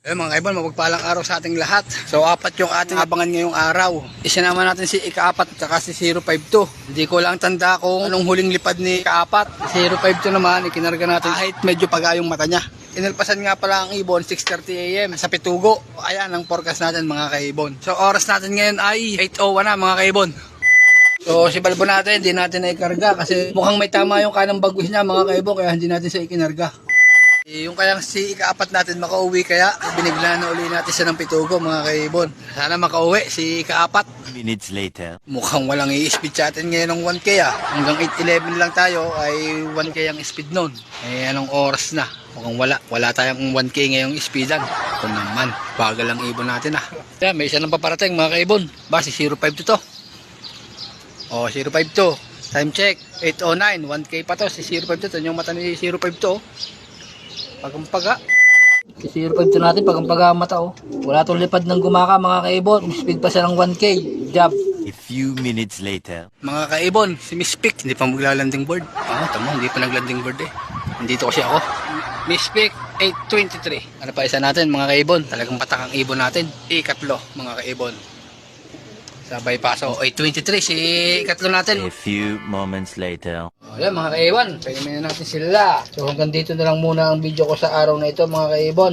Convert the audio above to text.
Mga kaibon, mapagpalang araw sa ating lahat. So, apat yung ating abangan ngayong araw. Isinama natin si ika-4 at saka si 052. Hindi ko lang tanda kung anong huling lipad ni ika-4. 052 naman, ikinarga natin kahit medyo pagayong mata niya. Inalpasan nga pala ang ibon, 6:30 AM sa Pitugo. Ayan ang forecast natin mga kaibon. So, oras natin ngayon ay 8:01 na mga kaibon. So, si Balbo natin, hindi natin na ikarga kasi mukhang may tama yung kanang bagwis niya mga kaibon, kaya hindi natin siya ikinarga. Yung kayang si ika-4 natin makauwi kaya binigla na uli natin siya ng Pitugo mga kaibon. Sana makauwi si ika-4. Minutes later. Mukhang walang i-speed sa atin ngayon ng 1K Hanggang 8:11 lang tayo ay 1K ang speed nun. Anong oras na? Mukhang wala tayong 1K ngayong speedan. Kung naman, bagal ang ibon natin Kaya may isa nang paparating mga kaibon. Ba si 052 to? 052. Time check, 8:09. 1K pa to si 052. Yung mata ni 052 Pagampaga. Si 052 natin, pagampaga ang mata Wala tong lipad ng gumaka mga kaibon. Speed pa siya ng 1K. Job. A few minutes later. Mga kaibon, si Miss Pick, hindi pa maglalanding board. Tama, hindi pa naglanding board Nandito kasi ako. Miss Pick, 8:23. Ano pa isa natin mga kaibon? Talagang patak ang ibon natin. Ikatlo mga kaibon. Sabay paso. 8:23 si ikatlo natin. A few moments later. Ayan mga kaibon, pwede na natin sila. So hanggang dito na lang muna ang video ko sa araw na ito mga kaibon.